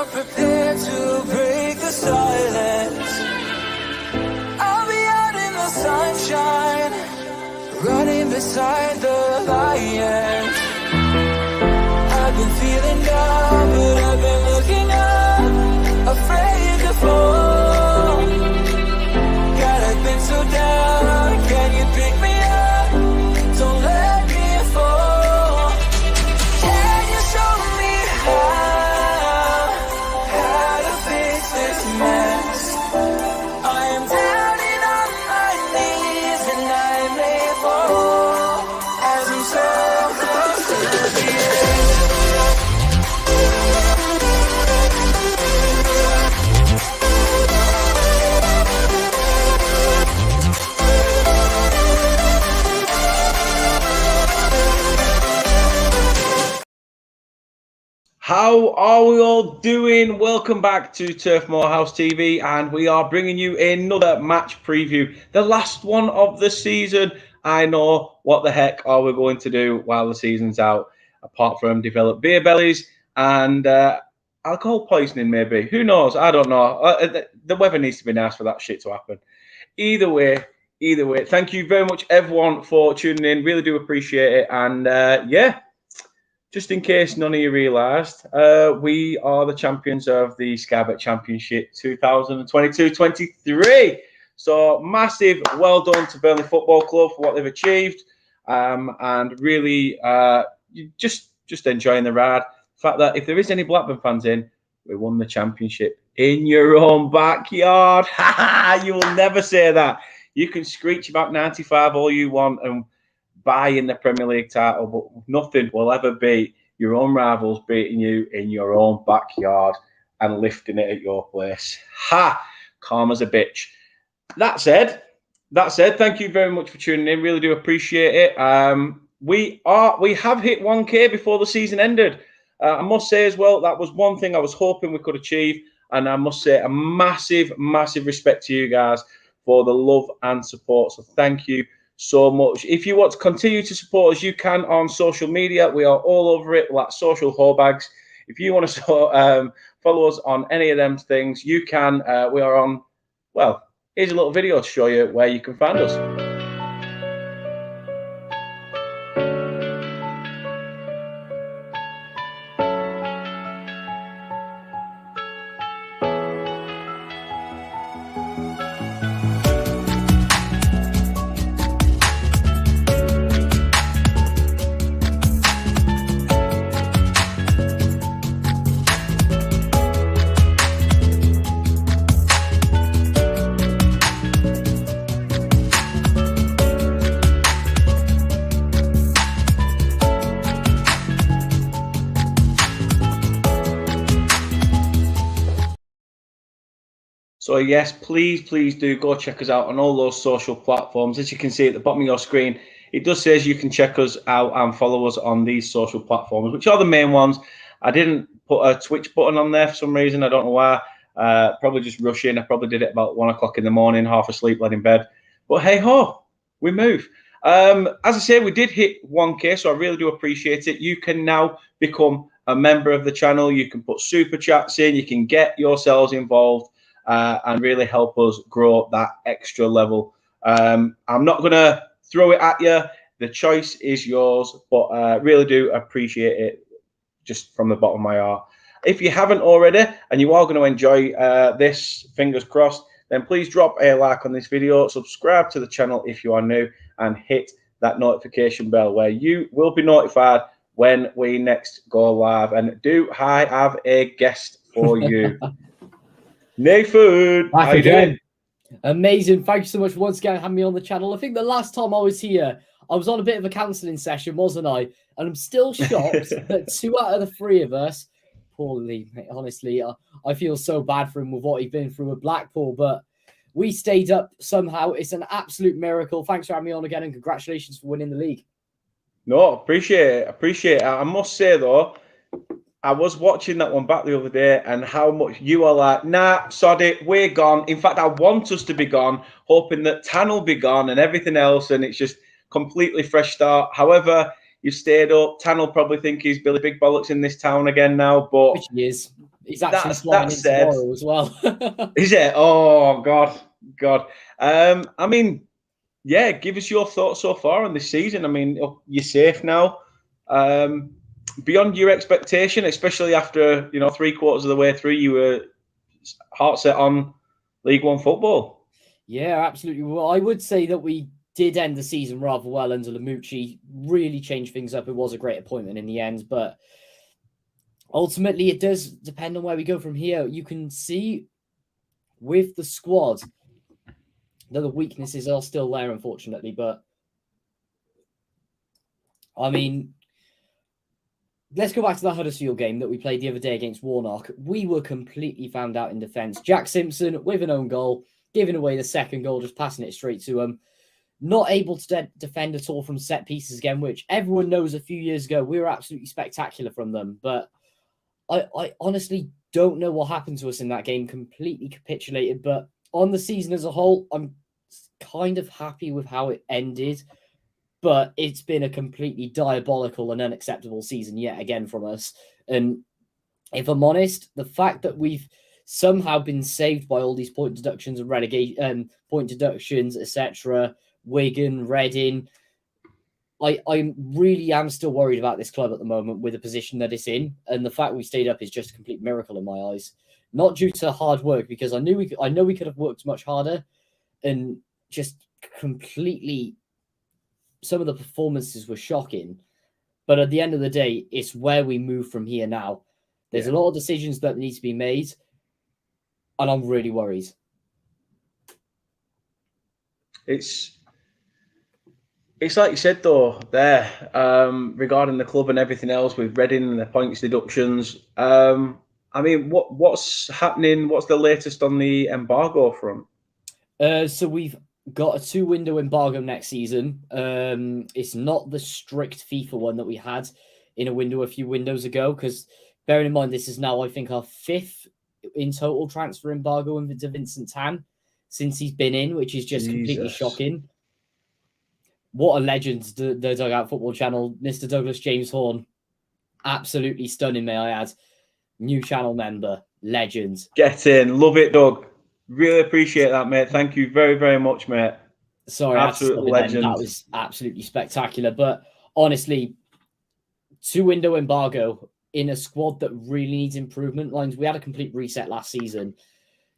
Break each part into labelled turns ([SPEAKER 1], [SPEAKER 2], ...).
[SPEAKER 1] not prepared to break the silence. I'll be out in the sunshine, running beside the lion. I've been feeling down, but I've been looking up, afraid to fall. God, I've been so down, can you pick me up? Don't let me fall. Can you show me how to fix this mess? I am down and on my knees, and I may fall as I'm so close to the end.
[SPEAKER 2] How are we all doing? Welcome back to Turf Moor House TV, and we are bringing you another match preview, the last one of the season. I know, what the heck are we going to do while the season's out, apart from develop beer bellies and alcohol poisoning maybe. Who knows? I don't know. The weather needs to be nice for that shit to happen. Either way, thank you very much everyone for tuning in. Really do appreciate it. And yeah, just in case none of you realised, we are the champions of the Sky Bet Championship 2022-23. So massive well done to Burnley Football Club for what they've achieved, and really just enjoying the ride. The fact that if there is any Blackburn fans in, we won the championship in your own backyard. You will never say that. You can screech about 95 all you want and buying the Premier League title, but nothing will ever beat your own rivals beating you in your own backyard and lifting it at your place. Ha! Calm as a bitch. That said, thank you very much for tuning in. Really do appreciate it. We have hit 1K before the season ended. I must say as well, that was one thing I was hoping we could achieve, and I must say a massive respect to you guys for the love and support. So thank you so much. If you want to continue to support us, you can on social media. We are all over it, like social whorebags. If you want to follow us on any of them things, you can. We are on, well, here's a little video to show you where you can find us. So yes, please do go check us out on all those social platforms. As you can see at the bottom of your screen, it does say you can check us out and follow us on these social platforms, which are the main ones. I didn't put a Twitch button on there for some reason. I don't know why. Probably just rushing. I probably did it about 1 o'clock in the morning, half asleep, led in bed. But hey ho, we move. As I say, we did hit 1K, so I really do appreciate it. You can now become a member of the channel. You can put super chats in. You can get yourselves involved. And really help us grow that extra level. I'm not going to throw it at you. The choice is yours, but really do appreciate it just from the bottom of my heart. If you haven't already and you are going to enjoy this, fingers crossed, then please drop a like on this video, subscribe to the channel if you are new, and hit that notification bell where you will be notified when we next go live. And I have a guest for you. Nathan,
[SPEAKER 3] back again. Amazing. Thank you so much once again for having me on the channel. I think the last time I was here, I was on a bit of a counselling session, wasn't I? And I'm still shocked that 2 out of the 3 of us, poor Lee, honestly, I feel so bad for him with what he's been through with Blackpool, but we stayed up somehow. It's an absolute miracle. Thanks for having me on again, and congratulations for winning the league.
[SPEAKER 2] No, appreciate it. I must say, though, I was watching that one back the other day, and how much you are like, nah, sod it, we're gone. In fact, I want us to be gone, hoping that Tan will be gone and everything else, and it's just completely fresh start. However, You've stayed up. Tan will probably think he's Billy Big Bollocks in this town again now, but
[SPEAKER 3] Which he is. He's actually
[SPEAKER 2] that
[SPEAKER 3] flying in
[SPEAKER 2] said,
[SPEAKER 3] tomorrow as well.
[SPEAKER 2] is it? Oh God. I mean, yeah. Give us your thoughts so far on this season. I mean, you're safe now. Beyond your expectation, especially after 3/4 of the way through, you were heart set on League One football.
[SPEAKER 3] Yeah, absolutely. Well, I would say that we did end the season rather well under Lamucci. Really changed things up. It was a great appointment in the end, but ultimately it does depend on where we go from here. You can see with the squad that the weaknesses are still there, unfortunately. But I mean, let's go back to the Huddersfield game that we played the other day against Warnock. We were completely found out in defence. Jack Simpson with an own goal, giving away the second goal, just passing it straight to him. Not able to defend at all from set pieces again, which everyone knows a few years ago we were absolutely spectacular from them. But I honestly don't know what happened to us in that game. Completely capitulated. But on the season as a whole, I'm kind of happy with how it ended. But it's been a completely diabolical and unacceptable season yet again from us. And if I'm honest, the fact that we've somehow been saved by all these point deductions and relegation, point deductions, etc., Wigan, Reading, I really am still worried about this club at the moment with the position that it's in, and the fact we stayed up is just a complete miracle in my eyes. Not due to hard work, because I know we could have worked much harder, and just completely. Some of the performances were shocking, but at the end of the day, it's where we move from here now. There's a lot of decisions that need to be made, and I'm really worried.
[SPEAKER 2] It's like you said though there, regarding the club and everything else with Reading and the points deductions. I mean, what's happening? What's the latest on the embargo front?
[SPEAKER 3] So we've got a 2-window embargo next season. It's not the strict FIFA one that we had in a window a few windows ago, because bearing in mind this is now, I think, our 5th in total transfer embargo to Vincent Tan since he's been in, which is just completely shocking. What a legend, the Dugout Football Channel, Mr. Douglas James Horn. Absolutely stunning, may I add. New channel member, legend.
[SPEAKER 2] Get in, love it, Doug. Really appreciate that, mate. Thank you very, very much, mate.
[SPEAKER 3] Sorry,
[SPEAKER 2] absolute legend.
[SPEAKER 3] That was absolutely spectacular. But honestly, 2-window embargo in a squad that really needs improvement. Lines, we had a complete reset last season.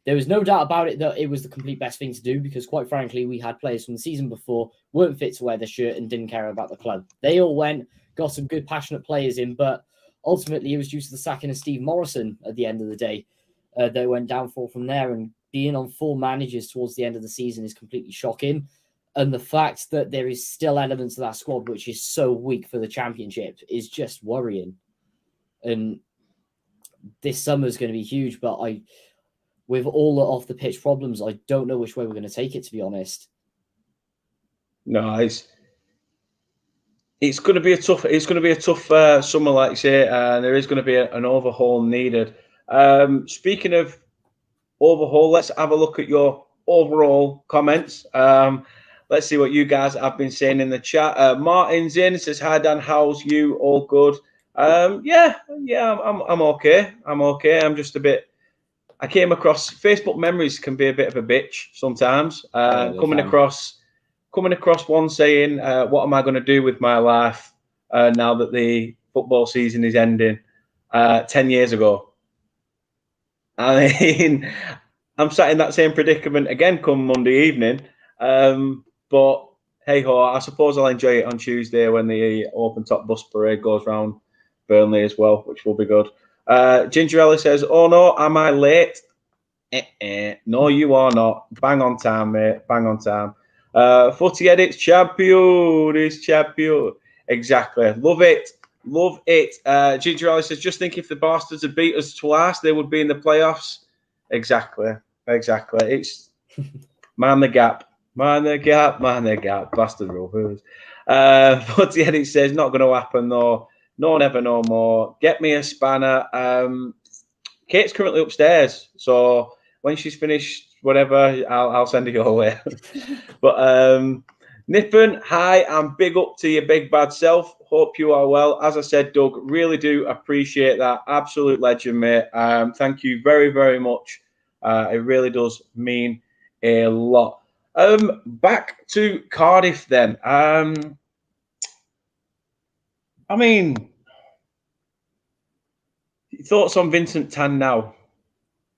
[SPEAKER 3] There was no doubt about it that it was the complete best thing to do, because quite frankly, we had players from the season before weren't fit to wear the shirt and didn't care about the club. They all went, got some good, passionate players in, but ultimately it was due to the sacking of Steve Morrison at the end of the day. They went downfall from there, and being on 4 managers towards the end of the season is completely shocking. And the fact that there is still elements of that squad which is so weak for the Championship is just worrying. And this summer is going to be huge, but with all the off-the-pitch problems, I don't know which way we're going to take it, to be honest.
[SPEAKER 2] No, it's going to be a tough summer, like you say, and there is going to be an overhaul needed. Speaking of overhaul, let's have a look at your overall comments. Let's see what you guys have been saying in the chat. Martin's in, says, "Hi Dan, how's you? All good?" Yeah, I'm okay. I'm just a bit. I came across Facebook memories can be a bit of a bitch sometimes. Coming across one saying, "What am I going to do with my life now that the football season is ending?" 10 years ago. I mean, I'm sat in that same predicament again come Monday evening. But hey ho, I suppose I'll enjoy it on Tuesday when the open top bus parade goes round Burnley as well, which will be good. Ginger Ellie says, "Oh no, am I late?" No, you are not. Bang on time, mate. Bang on time. Footy Edits champion is champion. Exactly. Love it. Love it. Ginger Ellie says, "Just think if the bastards had beat us twice, they would be in the playoffs." Exactly. It's man the gap. Bastard Rovers. Footy Edit says, "Not going to happen though. No, never, no more. Get me a spanner." Kate's currently upstairs, so when she's finished, whatever, I'll send her your way. But Nippon, hi, and big up to your big bad self. Hope you are well. As I said, Doug, really do appreciate that. Absolute legend, mate. Thank you very, very much. It really does mean a lot. Back to Cardiff then. I mean, thoughts on Vincent Tan now?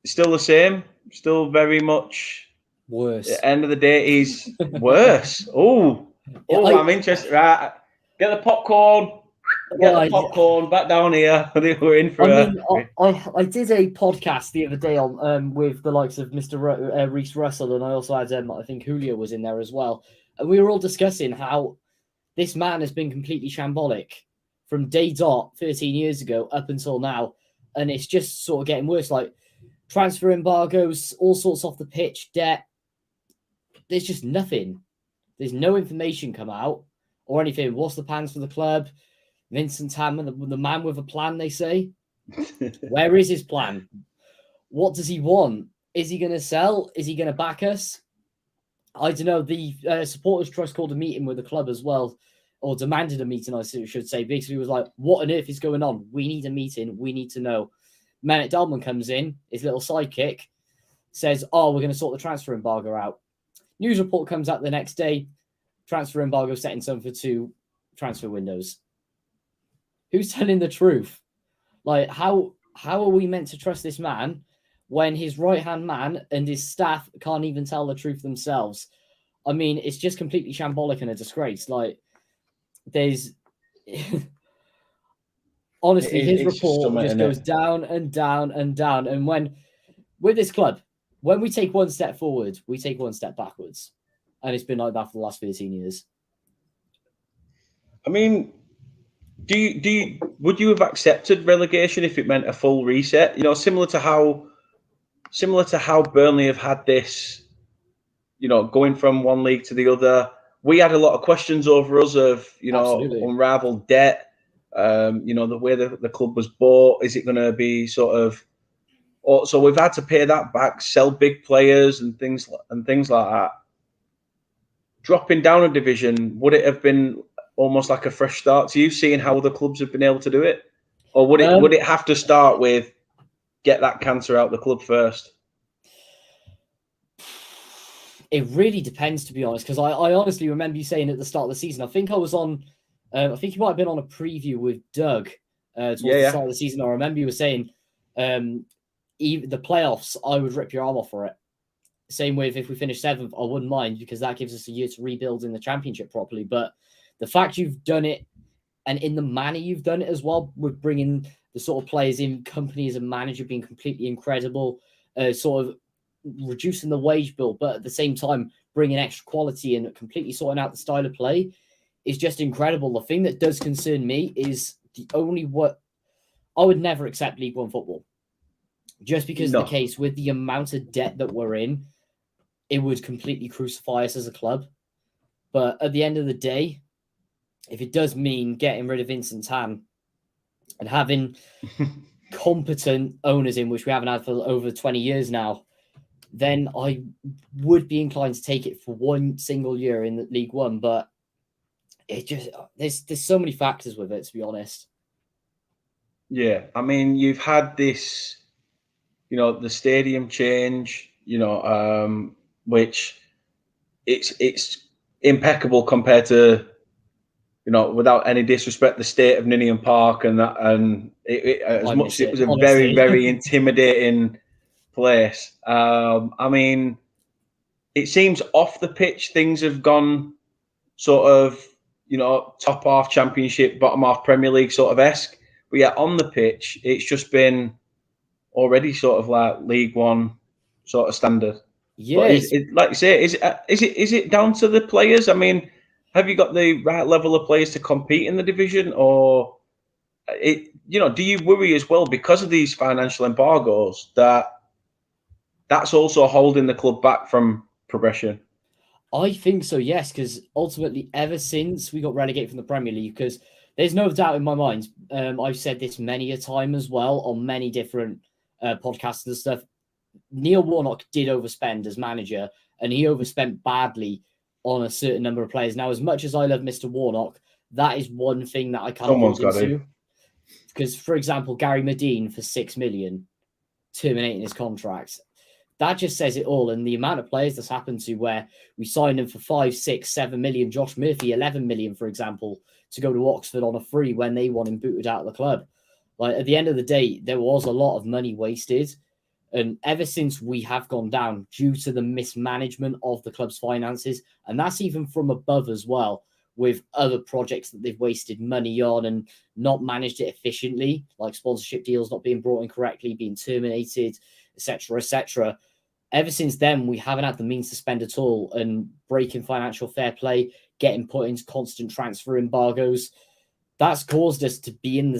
[SPEAKER 2] Still the same? Still very much
[SPEAKER 3] Worse.
[SPEAKER 2] At the end of the day, he's worse. I'm interested. Right, get the popcorn. Get the popcorn back down here. I think we're in for.
[SPEAKER 3] I did a podcast the other day on with the likes of Mr. Reese Russell, and I also had I think Julio was in there as well, and we were all discussing how this man has been completely shambolic from day dot 13 years ago up until now, and it's just sort of getting worse. Like transfer embargoes, all sorts off the pitch, debt. There's just nothing. There's no information come out or anything. What's the plans for the club? Vincent Tan, the man with a plan, they say. Where is his plan? What does he want? Is he going to sell? Is he going to back us? I don't know. The Supporters Trust called a meeting with the club as well, or demanded a meeting, I should say. Basically was like, what on earth is going on? We need a meeting. We need to know. Mehmet Dalman comes in, his little sidekick, says, we're going to sort the transfer embargo out. News report comes out the next day. Transfer embargo set in stone for 2 transfer windows. Who's telling the truth? Like, how are we meant to trust this man when his right-hand man and his staff can't even tell the truth themselves? I mean, it's just completely shambolic and a disgrace. Like, there's... Honestly, his report just goes down and down and down. And with this club, when we take one step forward, we take one step backwards. And it's been like that for the last 13 years.
[SPEAKER 2] I mean, would you have accepted relegation if it meant a full reset? You know, similar to how Burnley have had this, you know, going from one league to the other. We had a lot of questions over us of, you know, unraveled debt. You know, the way the club was bought. Is it going to be sort of? So we've had to pay that back, sell big players and things like that. Dropping down a division, would it have been almost like a fresh start to you, seeing how other clubs have been able to do it, or would it have to start with get that cancer out of the club first?
[SPEAKER 3] It really depends, to be honest, because I honestly remember you saying at the start of the season. I think I was on. I think you might have been on a preview with Doug towards the start of the season. I remember you were saying, even the playoffs, I would rip your arm off for it. Same with if we finish 7th, I wouldn't mind because that gives us a year to rebuild in the championship properly. But the fact you've done it and in the manner you've done it as well, with bringing the sort of players in, company as a manager being completely incredible, sort of reducing the wage bill, but at the same time bringing extra quality and completely sorting out the style of play is just incredible. The thing that does concern me is what I would never accept League One football. Just because of the case with the amount of debt that we're in, it would completely crucify us as a club. But at the end of the day, if it does mean getting rid of Vincent Tan and having competent owners in, which we haven't had for over 20 years now, then I would be inclined to take it for one single year in the League One. But it just there's so many factors with it, to be honest.
[SPEAKER 2] Yeah, I mean, you've had this, you know, the stadium change, you know, which it's impeccable compared to, you know, without any disrespect, the state of Ninian Park and that, and as much as it was a very, very intimidating place. I mean, it seems off the pitch things have gone sort of, you know, top half Championship, bottom half Premier League sort of esque. But yeah, on the pitch, it's just been already sort of like League One sort of standard.
[SPEAKER 3] Yeah,
[SPEAKER 2] like you say, is it down to the players? I mean, have you got the right level of players to compete in the division, or do you worry as well because of these financial embargoes that's also holding the club back from progression?
[SPEAKER 3] I think so, yes, because ultimately, ever since we got relegated from the Premier League, because there's no doubt in my mind, I've said this many a time as well on many different podcasts and stuff. Neil Warnock did overspend as manager, and he overspent badly on a certain number of players. Now, as much as I love Mr. Warnock, that is one thing that I can't
[SPEAKER 2] Someone's
[SPEAKER 3] hold
[SPEAKER 2] got
[SPEAKER 3] him
[SPEAKER 2] to.
[SPEAKER 3] to. Because, for example, Gary Medine for $6 million terminating his contract. That just says it all. And the amount of players that's happened to where we signed him for 5, 6, 7 million. Josh Murphy, 11 million, for example, to go to Oxford on a free when they want him booted out of the club. Like, at the end of the day, there was a lot of money wasted. And ever since we have gone down due to the mismanagement of the club's finances, and that's even from above as well, with other projects that they've wasted money on and not managed it efficiently, like sponsorship deals not being brought in correctly, being terminated, etc., etc. Ever since then, we haven't had the means to spend at all, and breaking financial fair play, getting put into constant transfer embargoes, that's caused us to be in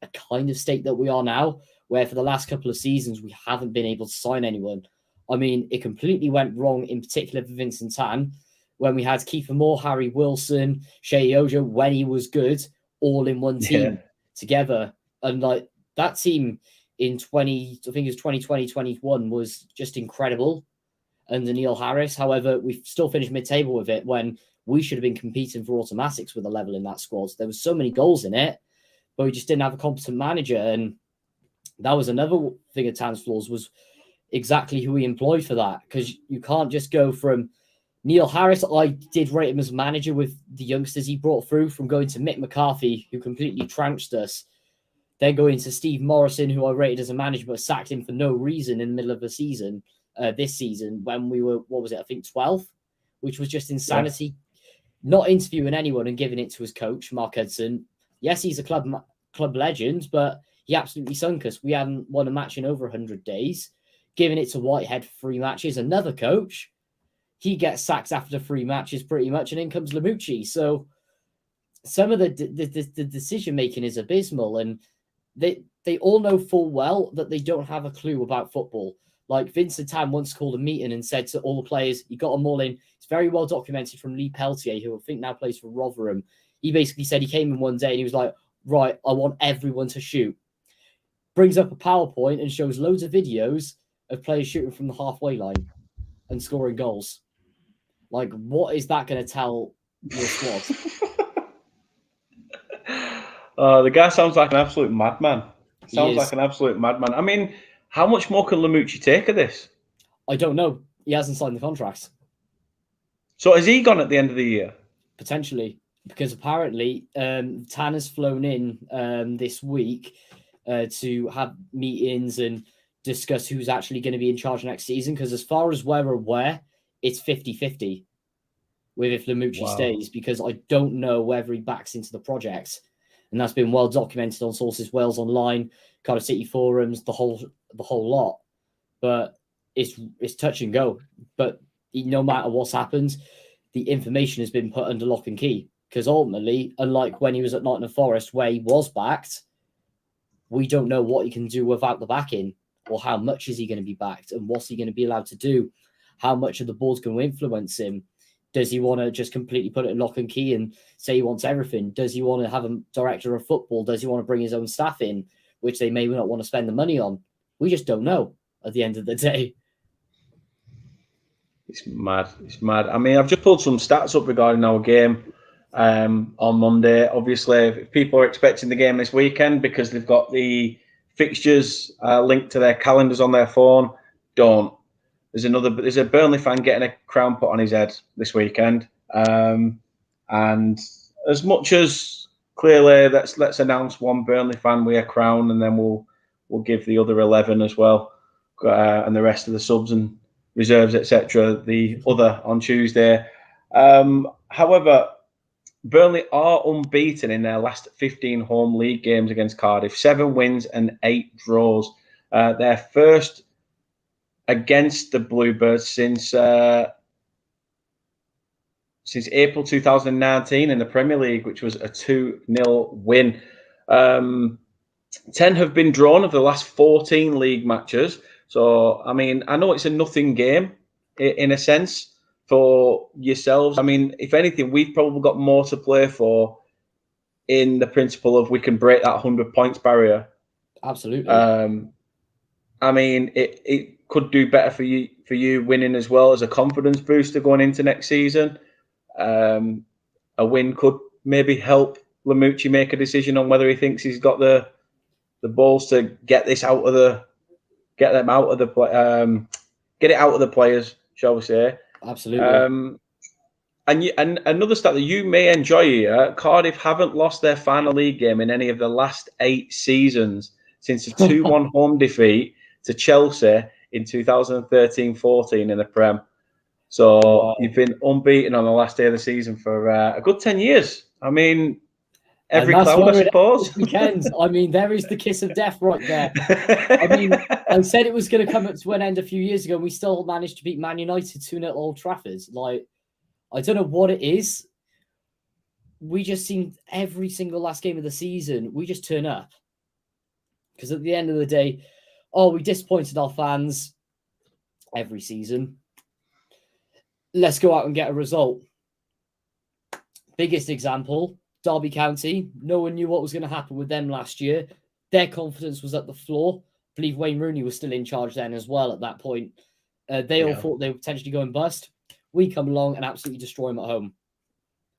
[SPEAKER 3] a kind of state that we are now, where for the last couple of seasons, we haven't been able to sign anyone. I mean, it completely went wrong, in particular for Vincent Tan, when we had Kiefer Moore, Harry Wilson, Shea Ojo, when he was good, all in one team together. And like that team in 2020-21 was just incredible under Neil Harris. However, we still finished mid-table with it when we should have been competing for automatics with a level in that squad. There was so many goals in it, but we just didn't have a competent manager. And that was another thing of Tan's flaws, was exactly who he employed for that. Because you can't just go from Neil Harris. I did rate him as manager with the youngsters he brought through, from going to Mick McCarthy, who completely trounced us, then going to Steve Morrison, who I rated as a manager, but sacked him for no reason in the middle of the season, this season, when we were, what was it, I think 12th, which was just insanity. Yeah. Not interviewing anyone and giving it to his coach, Mark Hudson. Yes, he's a club legend, but he absolutely sunk us. We hadn't won a match in over 100 days. Giving it to Whitehead for 3 matches. Another coach, he gets sacked after 3 matches pretty much, and in comes Lamucci. So some of the decision-making is abysmal, and they all know full well that they don't have a clue about football. Like Vincent Tan once called a meeting and said to all the players, he got them all in. It's very well documented from Lee Peltier, who I think now plays for Rotherham. He basically said he came in one day and he was like, right, I want everyone to shoot. Brings up a PowerPoint and shows loads of videos of players shooting from the halfway line and scoring goals. Like, what is that going to tell your squad?
[SPEAKER 2] The guy sounds like an absolute madman. Sounds like an absolute madman. I mean, how much more can Lamucci take of this?
[SPEAKER 3] I don't know. He hasn't signed the contract.
[SPEAKER 2] So has he gone at the end of the year?
[SPEAKER 3] Potentially, because apparently Tan has flown in this week to have meetings and discuss who's actually going to be in charge next season. Because as far as we're aware, it's 50-50 with if Lamucci stays, because I don't know whether he backs into the project. And that's been well documented on Sources Wales Online, Cardiff City forums, the whole lot. But it's touch and go. But no matter what's happened, the information has been put under lock and key. Because ultimately, unlike when he was at Nottingham Forest, where he was backed, we don't know what he can do without the backing, or how much is he going to be backed, and what's he going to be allowed to do? How much of the board's going to influence him? Does he want to just completely put it in lock and key and say he wants everything? Does he want to have a director of football? Does he want to bring his own staff in, which they may not want to spend the money on? We just don't know at the end of the day.
[SPEAKER 2] It's mad. It's mad. I mean, I've just pulled some stats up regarding our game on Monday. Obviously, if people are expecting the game this weekend because they've got the fixtures linked to their calendars on their phone, don't. There's a Burnley fan getting a crown put on his head this weekend. And as much as clearly let's announce one Burnley fan with a crown, and then we'll give the other 11 as well, and the rest of the subs and reserves, etc., the other on Tuesday. However, Burnley are unbeaten in their last 15 home league games against Cardiff, 7 wins and 8 draws. Their first against the Bluebirds since April 2019 in the Premier League, which was a 2-0 win. 10 have been drawn of the last 14 league matches. So, I mean, I know it's a nothing game in a sense for yourselves. I mean, if anything, we've probably got more to play for in the principle of we can break that 100 points barrier.
[SPEAKER 3] Absolutely.
[SPEAKER 2] I mean, could do better for you winning as well as a confidence booster going into next season. A win could maybe help Lamucci make a decision on whether he thinks he's got the balls to get this out of the get it out of the players, shall we say?
[SPEAKER 3] Absolutely.
[SPEAKER 2] And another stat that you may enjoy here: Cardiff haven't lost their final league game in any of the last 8 seasons since a 2-1 home defeat to Chelsea in 2013-14 in the Prem. So you've been unbeaten on the last day of the season for a good 10 years. I mean, every cloud, I suppose.
[SPEAKER 3] Weekends. I mean, there is the kiss of death right there. I mean, I said it was going to come up to an end a few years ago, and we still managed to beat Man United 2-0 at Old Trafford. Like, I don't know what it is. We just seem every single last game of the season, we just turn up. Because at the end of the day, we disappointed our fans every season. Let's go out and get a result. Biggest example, Derby County. No one knew what was going to happen with them last year. Their confidence was at the floor. I believe Wayne Rooney was still in charge then as well at that point. They all thought they were potentially going bust. We come along and absolutely destroy them at home.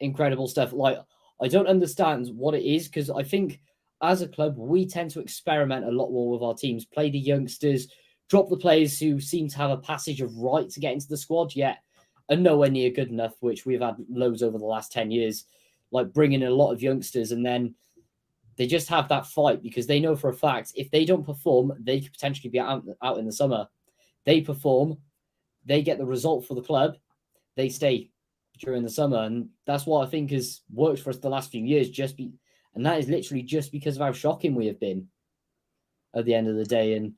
[SPEAKER 3] Incredible stuff. Like, I don't understand what it is, because I think as a club, we tend to experiment a lot more with our teams, play the youngsters, drop the players who seem to have a passage of right to get into the squad, yet are nowhere near good enough, which we've had loads over the last 10 years, like bringing in a lot of youngsters, and then they just have that fight because they know for a fact if they don't perform, they could potentially be out in the summer. They perform, they get the result for the club, they stay during the summer, and that's what I think has worked for us the last few years. And that is literally just because of how shocking we have been at the end of the day. And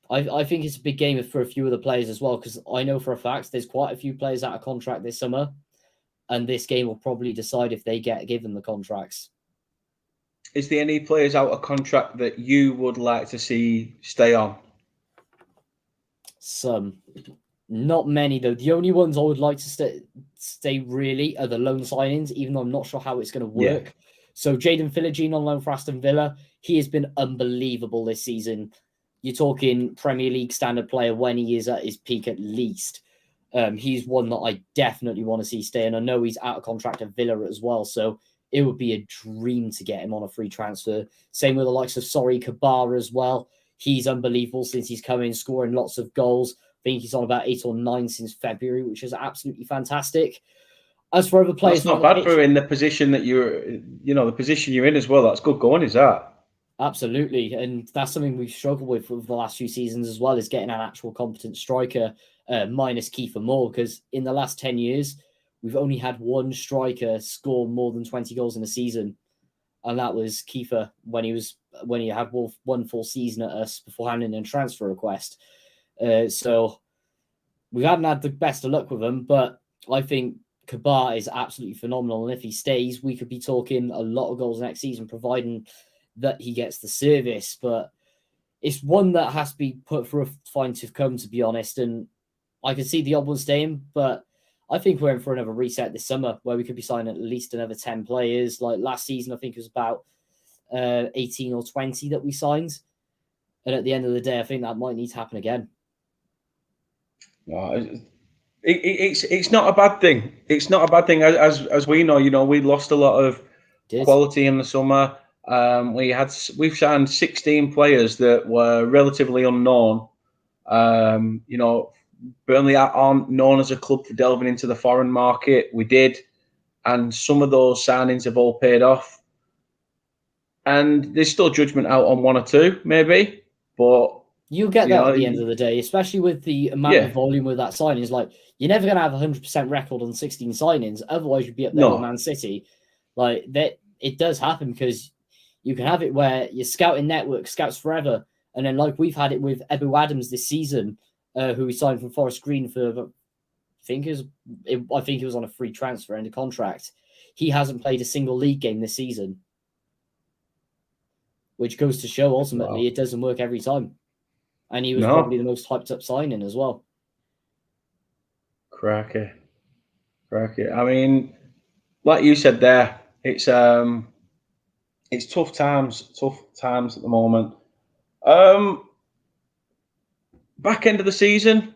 [SPEAKER 3] I think it's a big game for a few of the players as well, because I know for a fact there's quite a few players out of contract this summer, and this game will probably decide if they get given the contracts.
[SPEAKER 2] Is there any players out of contract that you would like to see stay on?
[SPEAKER 3] Some. Not many, though. The only ones I would like to stay really are the loan signings, even though I'm not sure how it's going to work. Yeah. So Jayden Philogene on loan for Aston Villa. He has been unbelievable this season. You're talking Premier League standard player when he is at his peak at least. He's one that I definitely want to see stay. And I know he's out of contract at Villa as well. So it would be a dream to get him on a free transfer. Same with the likes of Sorry Kabar as well. He's unbelievable since he's come in, scoring lots of goals. I think he's on about 8 or 9 since February, which is absolutely fantastic. As for other players,
[SPEAKER 2] that's not bad for in the position that the position you're in as well. That's good going, is that?
[SPEAKER 3] Absolutely, and that's something we've struggled with the last few seasons as well, is getting an actual competent striker, minus Kiefer Moore, because in the last 10 years, we've only had one striker score more than 20 goals in a season, and that was Kiefer when he had one full season at us before handing in a transfer request. So we haven't had the best of luck with him, but I think Kabar is absolutely phenomenal. And if he stays, we could be talking a lot of goals next season, providing that he gets the service. But it's one that has to be put for a fine tooth comb, to be honest. And I can see the odd one staying, but I think we're in for another reset this summer where we could be signing at least another 10 players. Like last season, I think it was about 18 or 20 that we signed. And at the end of the day, I think that might need to happen again.
[SPEAKER 2] No, it's not a bad thing. It's not a bad thing. As we know, we lost a lot of quality in the summer. We've signed 16 players that were relatively unknown. Burnley aren't known as a club for delving into the foreign market. We did, and some of those signings have all paid off. And there's still judgment out on 1 or 2, maybe, but
[SPEAKER 3] you'll get that at the end of the day, especially with the amount of volume with that signing. It's like you're never going to have a 100% record on 16 signings. Otherwise, you'd be up there with Man City. Like that, it does happen because you can have it where your scouting network scouts forever, and then like we've had it with Ebu Adams this season, who we signed from Forest Green for, I think it was on a free transfer and a contract. He hasn't played a single league game this season, which goes to show ultimately it doesn't work every time. And he was probably the most hyped up signing as well.
[SPEAKER 2] Cracky. I mean, like you said there, it's tough times at the moment. back end of the season,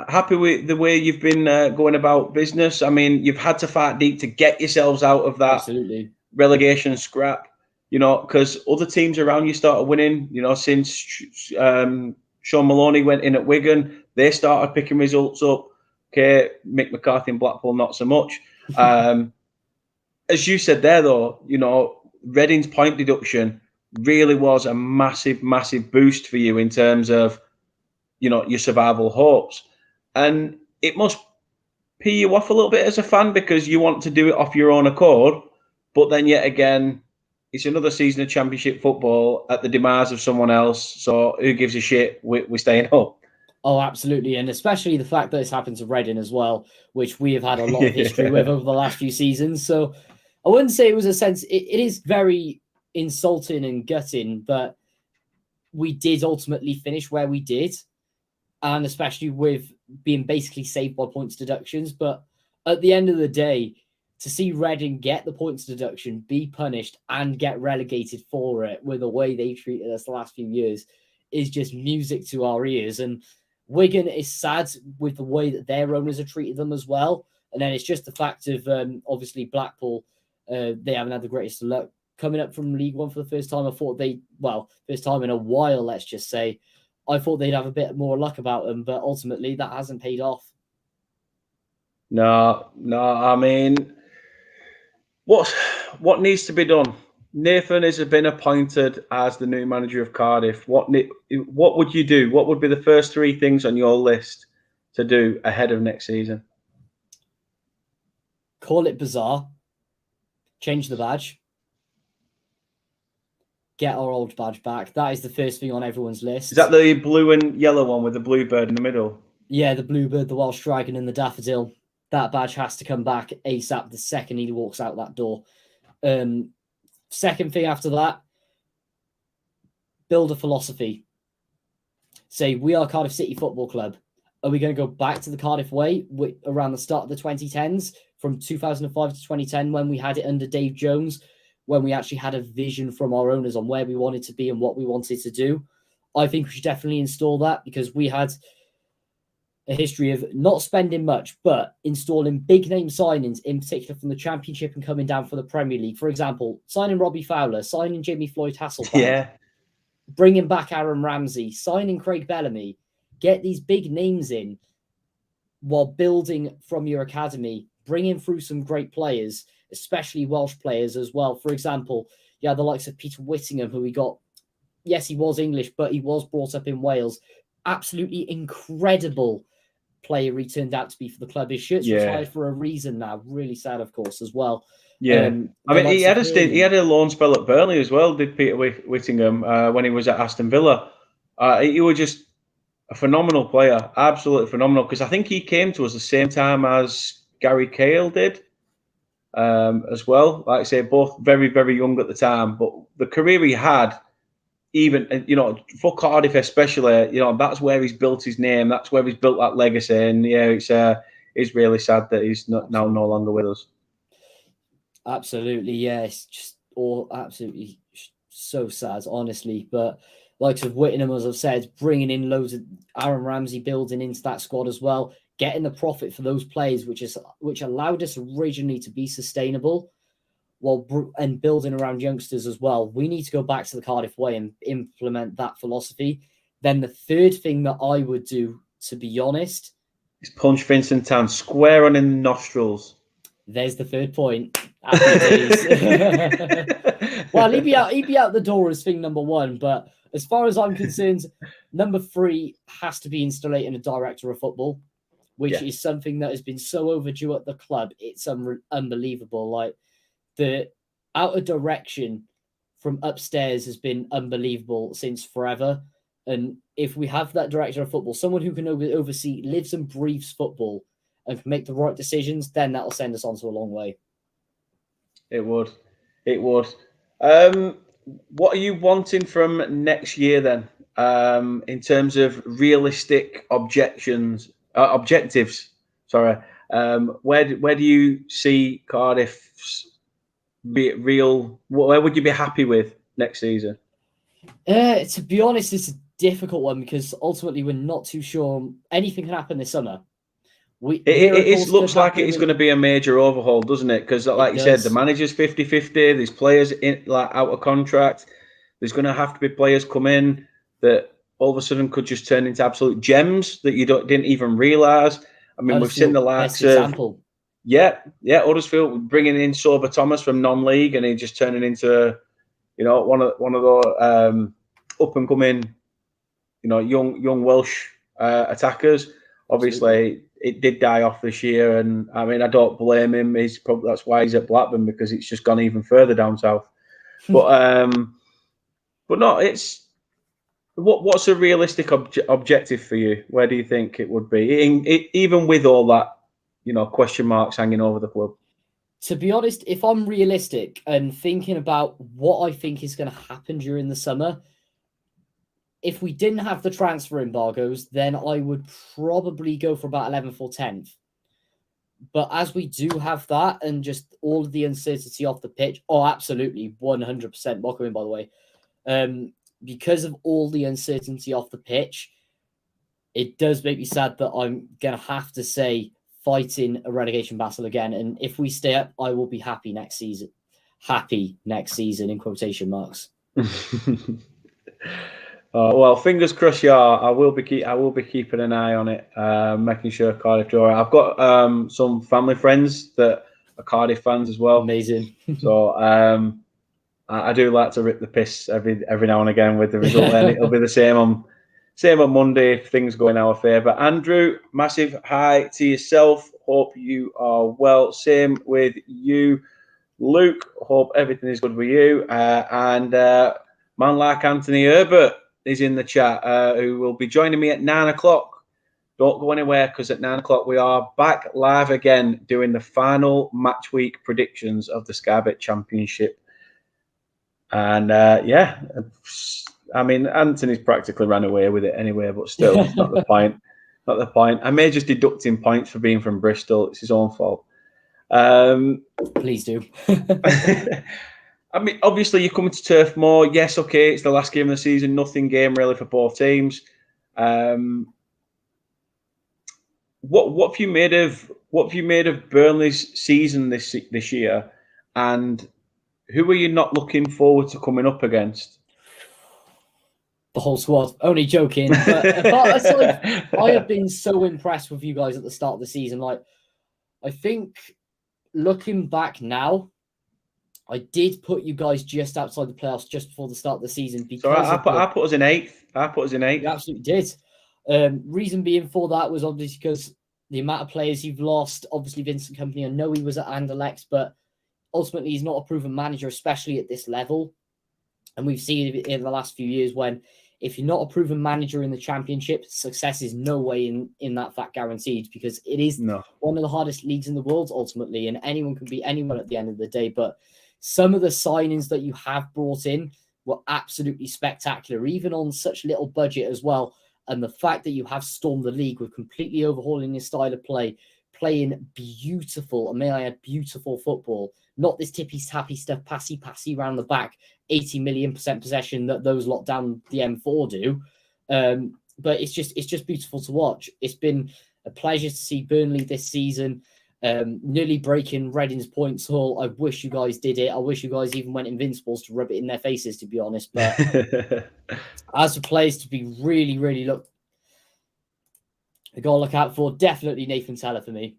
[SPEAKER 2] happy with the way you've been going about business. I mean, you've had to fight deep to get yourselves out of that
[SPEAKER 3] Absolutely.
[SPEAKER 2] relegation scrap, you know, because other teams around you started winning, you know, since Sean Maloney went in at Wigan, they started picking results up. Okay, Mick McCarthy and Blackpool, not so much. As you said there, though, you know, Reading's point deduction really was a massive, massive boost for you in terms of, you know, your survival hopes. And it must pee you off a little bit as a fan because you want to do it off your own accord. But then yet again, it's another season of Championship football at the demise of someone else. So who gives a shit? We're staying up.
[SPEAKER 3] Oh, absolutely. And especially the fact that it's happened to Reading as well, which we have had a lot of history with over the last few seasons. So I wouldn't say it was a sense, it is very insulting and gutting, but we did ultimately finish where we did. And especially with being basically saved by points deductions. But at the end of the day, to see Reading get the points deduction, be punished, and get relegated for it with the way they treated us the last few years is just music to our ears. And Wigan is sad with the way that their owners have treated them as well. And then it's just the fact of obviously Blackpool, they haven't had the greatest of luck coming up from League One for the first time. I thought first time in a while, let's just say. I thought they'd have a bit more luck about them, but ultimately that hasn't paid off.
[SPEAKER 2] No, I mean, what needs to be done? Nathan has been appointed as the new manager of Cardiff. What would you do? What would be the first three things on your list to do ahead of next season?
[SPEAKER 3] Call it bizarre. Change the badge. Get our old badge back. That is the first thing on everyone's list.
[SPEAKER 2] Is that the blue and yellow one with the bluebird in the middle?
[SPEAKER 3] Yeah, the bluebird, the Welsh dragon, and the daffodil. That badge has to come back ASAP the second he walks out that door. Second thing after that, build a philosophy. Say, we are Cardiff City Football Club. Are we going to go back to the Cardiff way around the start of the 2010s, from 2005 to 2010, when we had it under Dave Jones, when we actually had a vision from our owners on where we wanted to be and what we wanted to do? I think we should definitely install that, because we had a history of not spending much, but installing big name signings, in particular from the Championship and coming down for the Premier League. For example, signing Robbie Fowler, signing Jimmy Floyd Hasselbank, bringing back Aaron Ramsey, signing Craig Bellamy. Get these big names in while building from your academy, bringing through some great players, especially Welsh players as well. For example, you had the likes of Peter Whittingham, who we got. Yes, he was English, but he was brought up in Wales. Absolutely incredible player he turned out to be for the club. His shirt's retired for a reason now. Really sad, of course, as well.
[SPEAKER 2] Yeah, I mean, he had a loan spell at Burnley as well, did Peter Whittingham, when he was at Aston Villa. He was just a phenomenal player, absolutely phenomenal, because I think he came to us the same time as Gary Cahill did as well. Like I say, both very, very young at the time, but the career he had, even, you know, for Cardiff especially, you know, that's where he's built his name, that's where he's built that legacy, and yeah, it's really sad that he's no longer with us.
[SPEAKER 3] Absolutely, yeah, it's just all absolutely so sad, honestly. But likes of Whittingham, as I've said, bringing in loads of Aaron Ramsey, building into that squad as well, getting the profit for those players, which allowed us originally to be sustainable, and building around youngsters as well. We need to go back to the Cardiff way and implement that philosophy. Then the third thing that I would do, to be honest,
[SPEAKER 2] is punch Vincent Tan square on in the nostrils.
[SPEAKER 3] There's the third point. Well, he'd be out the door as thing number one. But as far as I'm concerned, number three has to be installing a director of football, which is something that has been so overdue at the club. It's unbelievable. Like, the out of direction from upstairs has been unbelievable since forever. And if we have that director of football, someone who can oversee, lives and breathes football, and can make the right decisions, then that'll send us on to a long way. It
[SPEAKER 2] would. What are you wanting from next year then, in terms of realistic objectives? Sorry. Where do you see Cardiff's real? Where would you be happy with next season?
[SPEAKER 3] To be honest, it's a difficult one because ultimately we're not too sure. Anything can happen this summer.
[SPEAKER 2] It looks like it's going to be a major overhaul, doesn't it? Because, like you said, the manager's 50-50. There's players out of contract. There's going to have to be players come in that all of a sudden could just turn into absolute gems that you didn't even realise. I mean, we've seen the likes of Huddersfield bringing in Sober Thomas from non-league, and he just turning into, one of the up and coming, young Welsh attackers. Obviously, it did die off this year, and I mean, I don't blame him. That's why he's at Blackburn, because it's just gone even further down south. But no, it's what's a realistic objective for you? Where do you think it would be, even with all that, question marks hanging over the club?
[SPEAKER 3] To be honest, if I'm realistic and thinking about what I think is going to happen during the summer, if we didn't have the transfer embargoes, then I would probably go for about 11th or 10th. But as we do have that and just all of the uncertainty off the pitch, absolutely, 100%, welcome in, by the way. Because of all the uncertainty off the pitch, it does make me sad that I'm going to have to say fighting a relegation battle again. And if we stay up, I will be happy next season. Happy next season, in quotation marks.
[SPEAKER 2] Well, fingers crossed, I will be keeping an eye on it, making sure Cardiff do. I've got some family friends that are Cardiff fans as well.
[SPEAKER 3] Amazing.
[SPEAKER 2] So I do like to rip the piss every now and again with the result, and it'll be the same on Monday if things go in our favour. Andrew, massive hi to yourself. Hope you are well. Same with you, Luke. Hope everything is good with you. And man like Anthony Herbert is in the chat, who will be joining me at 9 o'clock. Don't go anywhere, because at 9 o'clock we are back live again doing the final match week predictions of the Sky Bet Championship. And I mean, Anthony's practically ran away with it anyway, but still, it's not the point. Not the point. I may just deduct him points for being from Bristol. It's his own fault.
[SPEAKER 3] Please do.
[SPEAKER 2] I mean, obviously, you're coming to Turf Moor. Yes, okay, it's the last game of the season. Nothing game really for both teams. What have you made of Burnley's season this year, and who are you not looking forward to coming up against?
[SPEAKER 3] The whole squad. Only joking. But aside, I have been so impressed with you guys at the start of the season. Like, I think looking back now, I did put you guys just outside the playoffs just before the start of the season. Because
[SPEAKER 2] I put us in eighth. You
[SPEAKER 3] absolutely did. Reason being for that was obviously because the amount of players you've lost. Obviously, Vincent Kompany, I know he was at Anderlecht, but ultimately he's not a proven manager, especially at this level. And we've seen it in the last few years when if you're not a proven manager in the Championship, success is no way in that fact guaranteed, because it is one of the hardest leagues in the world ultimately, and anyone can beat anyone at the end of the day. But some of the signings that you have brought in were absolutely spectacular, even on such little budget as well. And the fact that you have stormed the league with completely overhauling your style of play, playing beautiful, and may I add, beautiful football, not this tippy-tappy stuff, passy around the back, 80 million % possession that those lot down the M4 do. But it's just beautiful to watch. It's been a pleasure to see Burnley this season, nearly breaking Reading's points haul. I wish you guys did it. I wish you guys even went Invincibles to rub it in their faces, to be honest. But as for players to be really, really the goal to look out for, definitely Nathan Teller for me.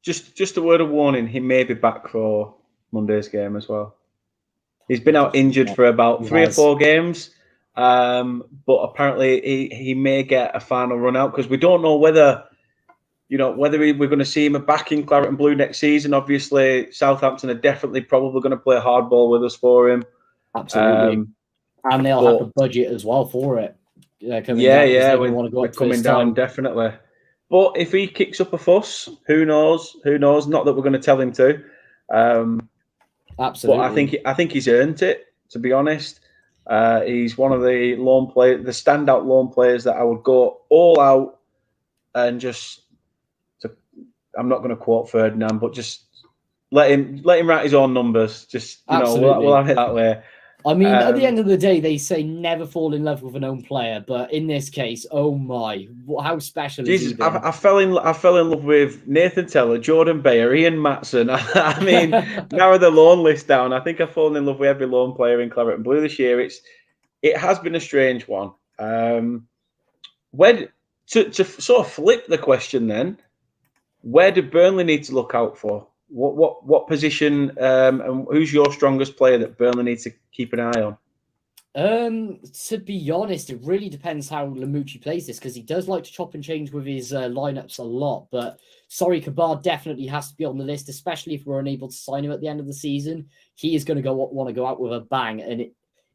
[SPEAKER 2] Just a word of warning, he may be back for Monday's game as well. He's been out injured for about 3 or 4 games, but apparently he may get a final run out, because we don't know whether we're going to see him back in Claret and Blue next season. Obviously, Southampton are probably going to play hardball with us for him.
[SPEAKER 3] Absolutely. And they'll have the budget as well for it.
[SPEAKER 2] We're coming down, definitely. But if he kicks up a fuss, who knows? Not that we're going to tell him to.
[SPEAKER 3] Absolutely.
[SPEAKER 2] But I think he's earned it, to be honest. He's one of the standout loan players that I would go all out and I'm not going to quote Ferdinand, but just let him write his own numbers. Just we'll have it that way.
[SPEAKER 3] I mean, at the end of the day, they say never fall in love with an own player, but in this case, oh my, how special is he
[SPEAKER 2] Jesus,
[SPEAKER 3] been?
[SPEAKER 2] I fell in love with Nathan Teller, Jordan Bayer, Ian Matson. I mean, narrow the loan list down. I think I've fallen in love with every loan player in Claret and Blue this year. It has been a strange one. Where to sort of flip the question then, where do Burnley need to look out for? What position and who's your strongest player that Burnley needs to keep an eye on?
[SPEAKER 3] To be honest, it really depends how Lamucci plays this, because he does like to chop and change with his lineups a lot. But sorry, Kabar definitely has to be on the list, especially if we're unable to sign him at the end of the season. He is going to want to go out with a bang, and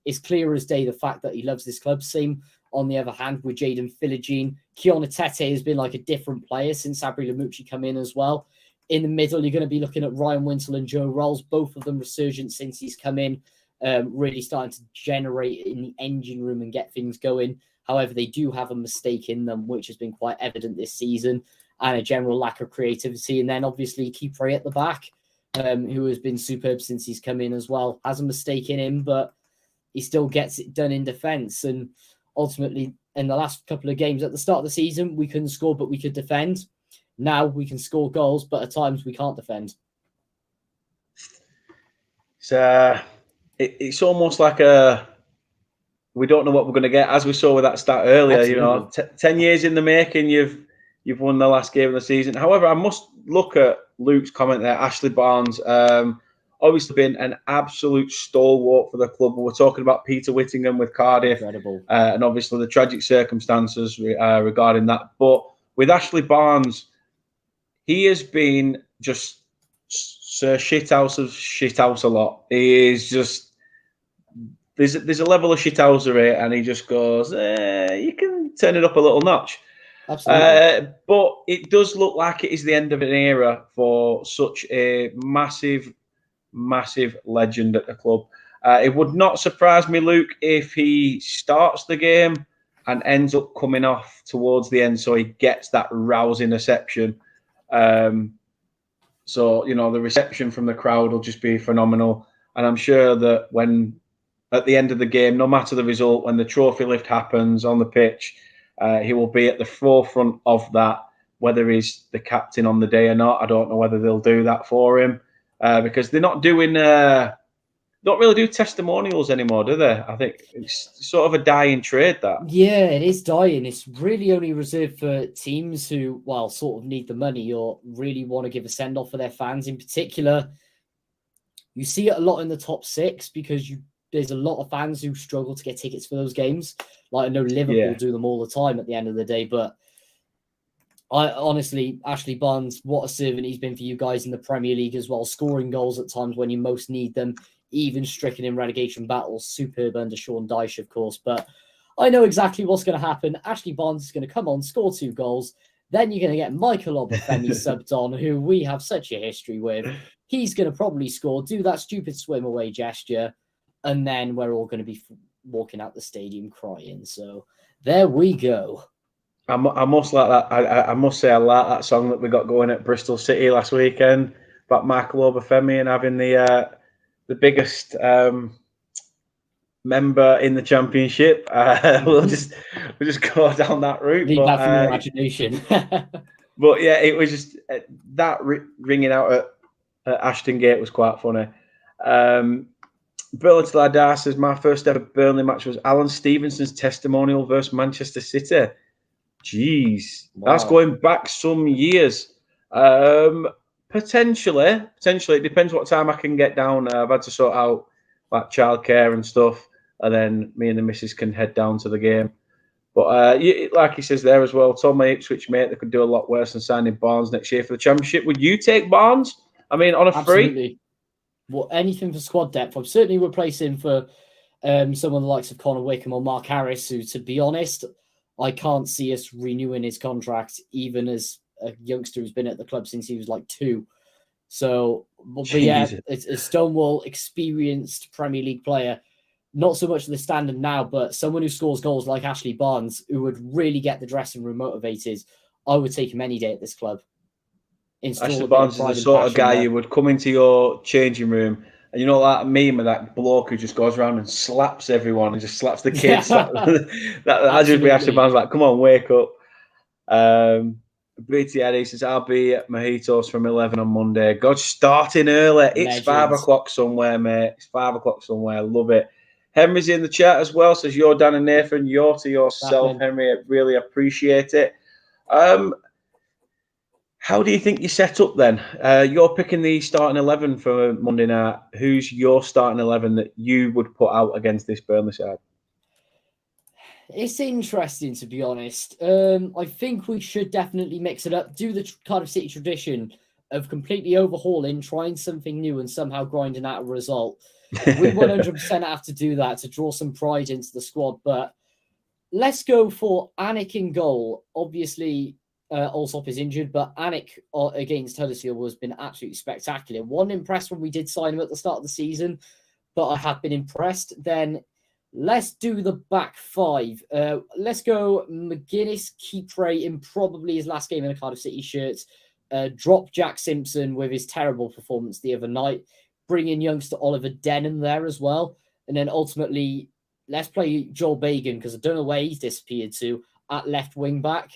[SPEAKER 3] it's clear as day the fact that he loves this club. Same on the other hand with Jaden Philogene. Kiona Tete has been like a different player since Sabri Lamucci come in as well. In the middle, you're going to be looking at Ryan Wintle and Joe Rolls, both of them resurgent since he's come in. Really starting to generate in the engine room and get things going. However, they do have a mistake in them, which has been quite evident this season, and a general lack of creativity. And then obviously Kipre at the back, who has been superb since he's come in as well, has a mistake in him, but he still gets it done in defence. And ultimately, in the last couple of games at the start of the season, we couldn't score, but we could defend. Now we can score goals, but at times we can't defend.
[SPEAKER 2] It's almost like we don't know what we're going to get, as we saw with that stat earlier. Absolutely. 10 years in the making, you've won the last game of the season. However, I must look at Luke's comment there. Ashley Barnes, obviously been an absolute stalwart for the club. We're talking about Peter Whittingham with Cardiff.
[SPEAKER 3] Incredible.
[SPEAKER 2] And obviously the tragic circumstances regarding that. But with Ashley Barnes, he has been just shithouse a lot. He is just there's a level of shithousery, and he just goes, you can turn it up a little notch.
[SPEAKER 3] Absolutely.
[SPEAKER 2] But it does look like it is the end of an era for such a massive legend at the club. It would not surprise me, Luke, if he starts the game and ends up coming off towards the end, so he gets that rousing reception. So, the reception from the crowd will just be phenomenal. And I'm sure that when, at the end of the game, no matter the result, when the trophy lift happens on the pitch, he will be at the forefront of that, whether he's the captain on the day or not. I don't know whether they'll do that for him because they're not doing, don't really do testimonials anymore, do they? I think it's sort of a dying trade, that.
[SPEAKER 3] Yeah, it is dying. It's really only reserved for teams who, sort of need the money or really want to give a send-off for their fans. In particular, you see it a lot in the top six because there's a lot of fans who struggle to get tickets for those games. Like, I know Liverpool do them all the time at the end of the day, but I honestly, Ashley Barnes, what a servant he's been for you guys in the Premier League as well, scoring goals at times when you most need them, even stricken in relegation battles. Superb under Sean Dyche, of course. But I know exactly what's going to happen. Ashley Barnes is going to come on, score 2 goals. Then you're going to get Michael Obafemi subbed on, who we have such a history with. He's going to probably score, do that stupid swim away gesture, and then we're all going to be walking out the stadium crying. So there we go.
[SPEAKER 2] I must like that. I must say I like that song that we got going at Bristol City last weekend about Michael Obafemi and having the biggest member in the championship. We'll just go down that route.
[SPEAKER 3] Leave that for your imagination.
[SPEAKER 2] But yeah, it was just that ringing out at Ashton Gate was quite funny. Burnley to Ladar says, my first ever Burnley match was Alan Stevenson's testimonial versus Manchester City. Jeez, wow. That's going back some years. Potentially, it depends what time I can get down. I've had to sort out like childcare and stuff, and then me and the missus can head down to the game. But like he says there as well, told my Ipswich mate they could do a lot worse than signing Barnes next year for the Championship. Would you take Barnes? I mean, on a
[SPEAKER 3] Absolutely.
[SPEAKER 2] free?
[SPEAKER 3] Well, anything for squad depth. I'm certainly replacing for some of the likes of Connor Wickham or Mark Harris, who, to be honest, I can't see us renewing his contract, even as a youngster who's been at the club since he was like 2. So, but yeah, it's a Stonewall experienced Premier League player. Not so much the standard now, but someone who scores goals like Ashley Barnes, who would really get the dressing room motivated. I would take him any day at this club.
[SPEAKER 2] Ashley Barnes is the sort of guy you would come into your changing room And you know that meme of that bloke who just goes around and slaps everyone and just slaps the kids. That just reaction. I was like, come on, wake up. BT Eddie says, I'll be at Mojitos from 11 on Monday. God, starting early. It's 5 o'clock somewhere, mate. It's 5 o'clock somewhere. Love it. Henry's in the chat as well. Says, you're Dan and Nathan. You're to yourself, Henry. I really appreciate it. How do you think you set up then? You're picking the starting 11 for Monday night. Who's your starting 11 that you would put out against this Burnley side?
[SPEAKER 3] It's interesting, to be honest. I think we should definitely mix it up. Do the Cardiff City tradition of completely overhauling, trying something new and somehow grinding out a result. We 100% have to do that to draw some pride into the squad. But let's go for Anik in goal. Obviously, Allsop is injured, but Anik against Huddersfield has been absolutely spectacular. Wasn't impressed when we did sign him at the start of the season, but I have been impressed. Then let's do the back five. Let's go McGuinness, Kipre in probably his last game in a Cardiff City shirt. Drop Jack Simpson with his terrible performance the other night. Bring in youngster Oliver Denham there as well. And then ultimately, let's play Joel Bagan, because I don't know where he's disappeared to, at left wing back.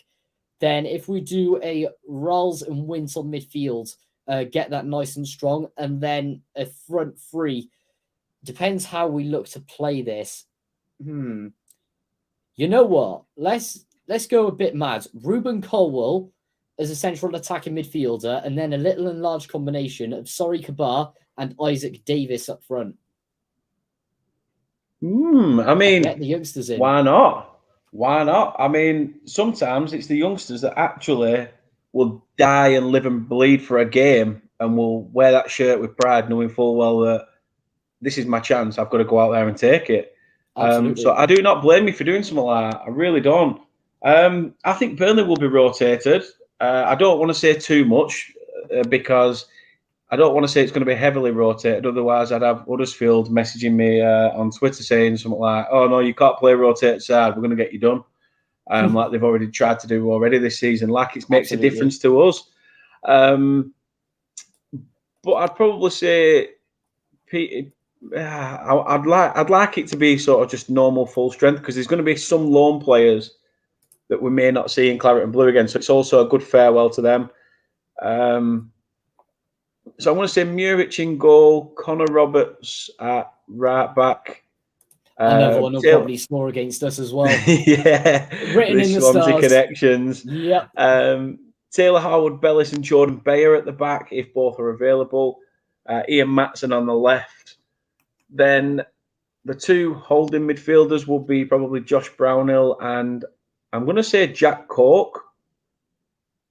[SPEAKER 3] Then if we do a Rolls and Wince on midfield, get that nice and strong, and then a front three. Depends how we look to play this. You know what? Let's go a bit mad. Ruben Colwell as a central attacking midfielder, and then a little and large combination of Sorry Kabar and Isaac Davis up front.
[SPEAKER 2] I mean,
[SPEAKER 3] get the youngsters in.
[SPEAKER 2] Why not? Why not? I mean, sometimes it's the youngsters that actually will die and live and bleed for a game and will wear that shirt with pride, knowing full well that this is my chance. I've got to go out there and take it. So I do not blame you for doing something like that. I really don't. I think Burnley will be rotated. I don't want to say too much because I don't want to say it's going to be heavily rotated. Otherwise, I'd have Huddersfield messaging me on Twitter saying something like, oh, no, you can't play rotated side. We're going to get you done. Like they've already tried to do already this season. Like it makes a difference to us. But I'd probably say I'd like it to be sort of just normal full strength, because there's going to be some loan players that we may not see in claret and blue again. So it's also a good farewell to them. So I want to say Muric in goal, Connor Roberts at right back.
[SPEAKER 3] Another one will probably score against us as well.
[SPEAKER 2] Yeah,
[SPEAKER 3] written in the
[SPEAKER 2] Swansea
[SPEAKER 3] stars.
[SPEAKER 2] connections.
[SPEAKER 3] Yep.
[SPEAKER 2] Taylor Howard, Bellis, and Jordan Bayer at the back, if both are available. Ian Matson on the left. Then the two holding midfielders will be probably Josh Brownhill and I'm going to say Jack Cork.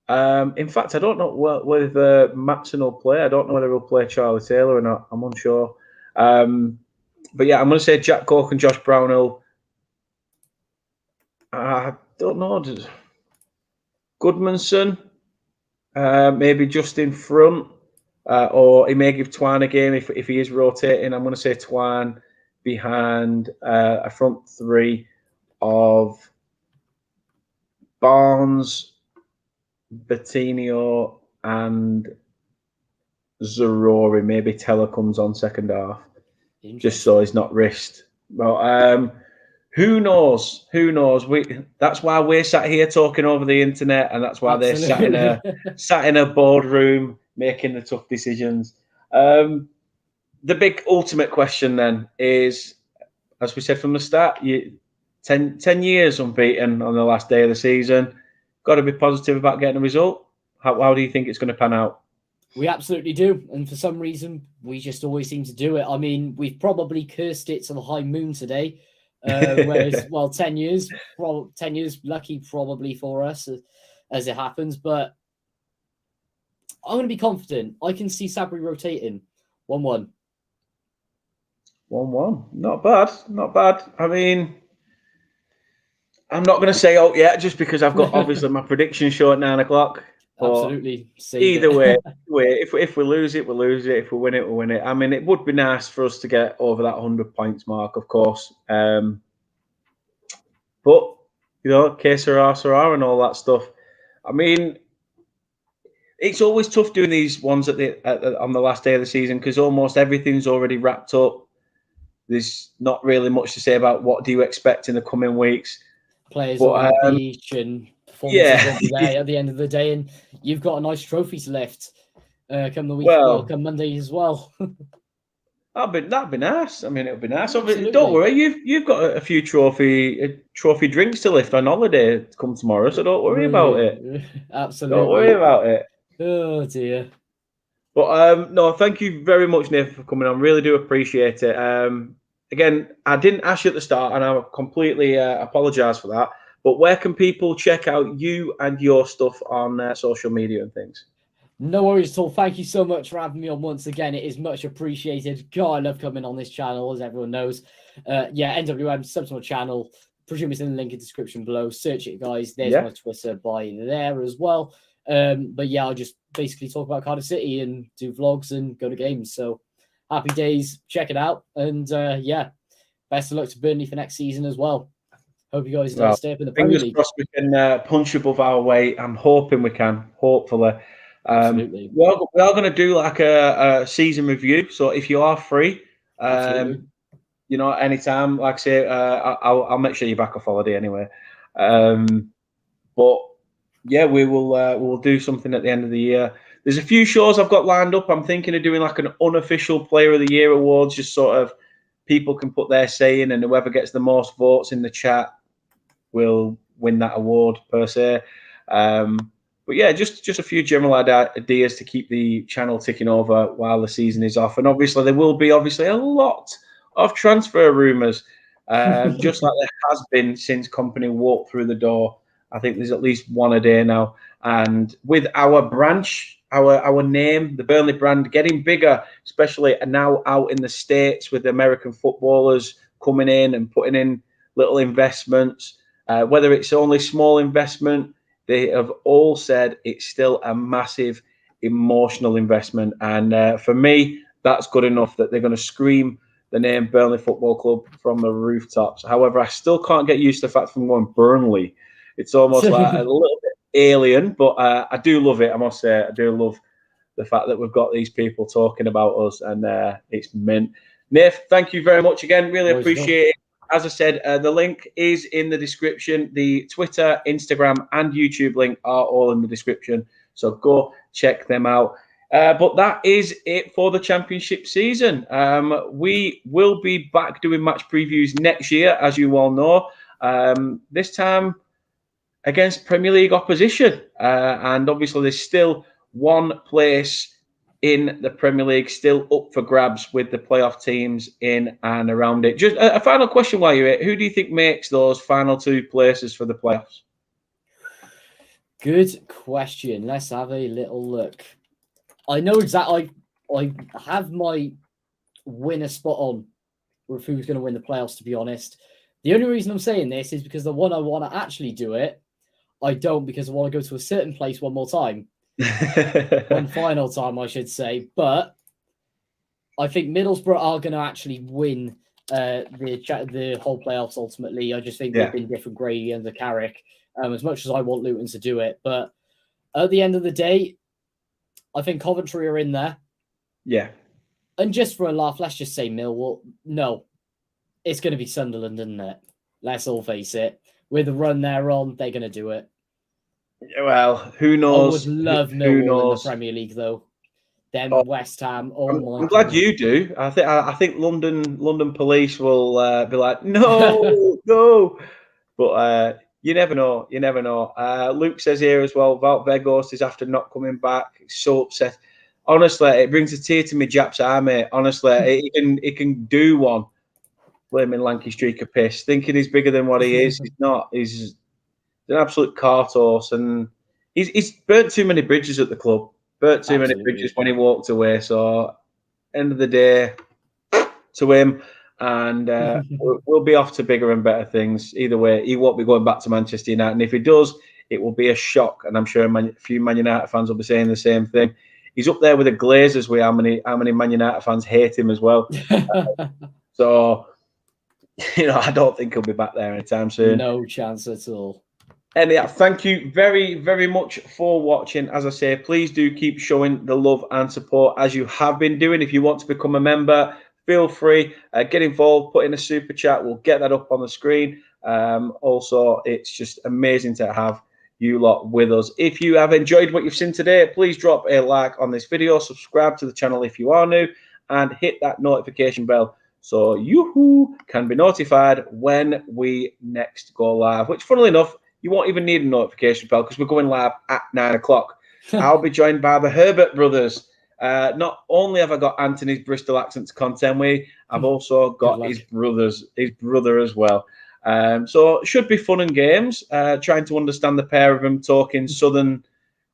[SPEAKER 2] In fact, I don't know whether Matson will play. I don't know whether he'll play Charlie Taylor or not. I'm unsure. But yeah, I'm going to say Jack Cork and Josh Brownhill. I don't know. Goodmanson, maybe just in front. Or he may give Twan a game if he is rotating. I'm going to say Twan behind a front three of Barnes, Bertinho, and Zarori. Maybe Teller comes on second half, just so he's not risked. But who knows? Who knows? That's why we're sat here talking over the internet, and that's why they're sat in a boardroom making the tough decisions. The big ultimate question then is, as we said from the start, 10 years unbeaten on the last day of the season. Got to be positive about getting a result. How do you think it's going to pan out?
[SPEAKER 3] We absolutely do. And for some reason, we just always seem to do it. I mean, we've probably cursed it to the high moon today. Whereas, well, 10 years lucky probably for us as it happens. But I'm going to be confident. I can see Sabri rotating. 1-1.
[SPEAKER 2] 1-1. Not bad. Not bad. I mean, I'm not going to say out yet just because I've got obviously my prediction show at 9 o'clock.
[SPEAKER 3] Absolutely.
[SPEAKER 2] Either way, if we lose it, we lose it. If we win it, we win it. I mean, it would be nice for us to get over that 100 points mark, of course. But, you know, que sera, sera and all that stuff. I mean, it's always tough doing these ones on the last day of the season because almost everything's already wrapped up. There's not really much to say about what do you expect in the coming weeks.
[SPEAKER 3] Players
[SPEAKER 2] But,
[SPEAKER 3] are on the beach and performances
[SPEAKER 2] yeah.
[SPEAKER 3] won't be there at the end of the day, and you've got a nice trophy to lift come the week, come Monday as well.
[SPEAKER 2] That'd be nice. I mean, it'll be nice.
[SPEAKER 3] Absolutely.
[SPEAKER 2] Don't worry, you've got a few trophy drinks to lift on holiday to come tomorrow, so don't worry about it.
[SPEAKER 3] Absolutely.
[SPEAKER 2] Don't worry about it.
[SPEAKER 3] Oh dear.
[SPEAKER 2] But no, thank you very much, Nick, for coming on. Really do appreciate it. Again, I didn't ask you at the start, and I completely apologise for that. But where can people check out you and your stuff on social media and things?
[SPEAKER 3] No worries at all. Thank you so much for having me on once again. It is much appreciated. God, I love coming on this channel, as everyone knows. Yeah, NWM, sub to my channel. Presume it's in the link in the description below. Search it, guys. There's my Twitter by there as well. But yeah, I'll just basically talk about Cardiff City and do vlogs and go to games. So happy days. Check it out. And yeah, best of luck to Burnley for next season as well. Hope you guys stay up in the Premier League.
[SPEAKER 2] Fingers crossed we can punch above our weight. I'm hoping we can, hopefully.
[SPEAKER 3] Absolutely.
[SPEAKER 2] We are going to do like a season review. So if you are free, you know, anytime, like I say, I'll make sure you're back off holiday anyway. But yeah, we'll do something at the end of the year. There's a few shows I've got lined up. I'm thinking of doing like an unofficial Player of the Year awards, just sort of people can put their say in, and whoever gets the most votes in the chat will win that award per se. But yeah, just a few general ideas to keep the channel ticking over while the season is off. And obviously there will be a lot of transfer rumours, just like there has been since Company walked through the door. I think there's at least one a day now. And with our branch, our name, the Burnley brand, getting bigger, especially now out in the States with the American footballers coming in and putting in little investments, whether it's only small investment, they have all said it's still a massive emotional investment. And for me, that's good enough that they're going to scream the name Burnley Football Club from the rooftops. However, I still can't get used to the fact from going Burnley. It's almost like a little bit alien, but I do love it. I must say, I do love the fact that we've got these people talking about us, and it's mint. Nath, thank you very much again. Really appreciate it. As I said, the link is in the description. The Twitter, Instagram, and YouTube link are all in the description. So go check them out. But that is it for the Championship season. We will be back doing match previews next year, as you all know. This time against Premier League opposition. And obviously there's still one place in the Premier League still up for grabs with the playoff teams in and around it. Just a final question while you're here. Who do you think makes those final two places for the playoffs?
[SPEAKER 3] Good question. Let's have a little look. I know exactly. I have my winner spot on with who's going to win the playoffs, to be honest. The only reason I'm saying this is because the one I want to actually do it, I don't, because I want to go to a certain place one more time. One final time, I should say. But I think Middlesbrough are going to actually win the whole playoffs ultimately. I just think they've been different grade under Carrick, as much as I want Luton to do it. But at the end of the day, I think Coventry are in there.
[SPEAKER 2] Yeah.
[SPEAKER 3] And just for a laugh, let's just say Millwall. No, it's going to be Sunderland, isn't it? Let's all face it. With the run they're on, they're going to do it.
[SPEAKER 2] Well, who knows?
[SPEAKER 3] I would love Millwall in the Premier League, though. Then West Ham.
[SPEAKER 2] I'm glad you do. I think London police will be like, no, no. But you never know. You never know. Luke says here as well, Wout Weghorst is after not coming back. He's so upset. Honestly, it brings a tear to me Jap's eye, mate. Honestly, he can do one. Blaming lanky streak of piss, thinking he's bigger than what he is. He's not. He's an absolute cart horse, and he's burnt too many bridges at the club. Burnt too many bridges when he walked away. So, end of the day, to him, and we'll be off to bigger and better things. Either way, he won't be going back to Manchester United, and if he does, it will be a shock. And I'm sure a few Man United fans will be saying the same thing. He's up there with the Glazers with how many Man United fans hate him as well. So, I don't think he'll be back there anytime soon.
[SPEAKER 3] No chance at all.
[SPEAKER 2] And yeah, thank you very, very much for watching. As I say, please do keep showing the love and support as you have been doing. If you want to become a member, feel free, get involved, put in a super chat. We'll get that up on the screen. Also, it's just amazing to have you lot with us. If you have enjoyed what you've seen today, please drop a like on this video, subscribe to the channel if you are new, and hit that notification bell so you can be notified when we next go live, which, funnily enough, you won't even need a notification bell because we're going live at 9 o'clock. I'll be joined by the Herbert brothers. Not only have I got Anthony's Bristol accent to contend with, I've also got his brother as well. So it should be fun and games, trying to understand the pair of them talking southern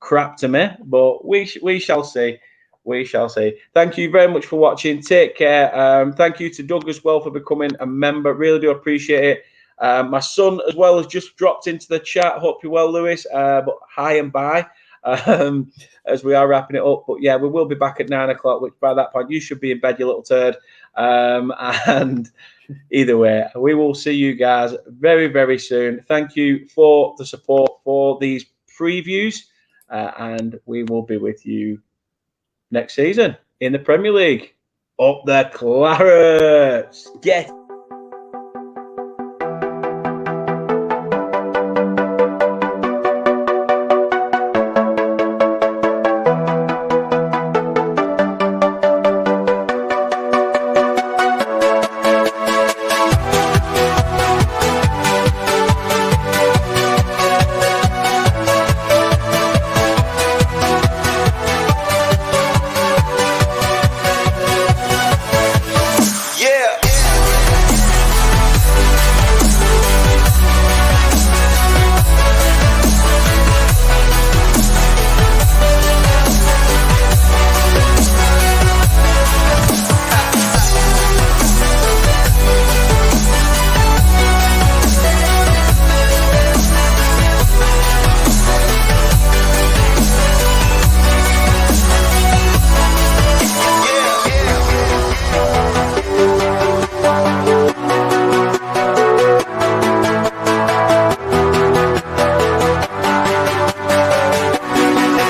[SPEAKER 2] crap to me, but we shall see. We shall see. Thank you very much for watching. Take care. Thank you to Doug as well for becoming a member. Really do appreciate it. My son as well has just dropped into the chat. Hope you're well, Lewis. But hi and bye as we are wrapping it up. But yeah, we will be back at 9 o'clock, which by that point you should be in bed, you little turd. And either way, we will see you guys very, very soon. Thank you for the support for these previews. And we will be with you next season in the Premier League. Up the Clarets. Get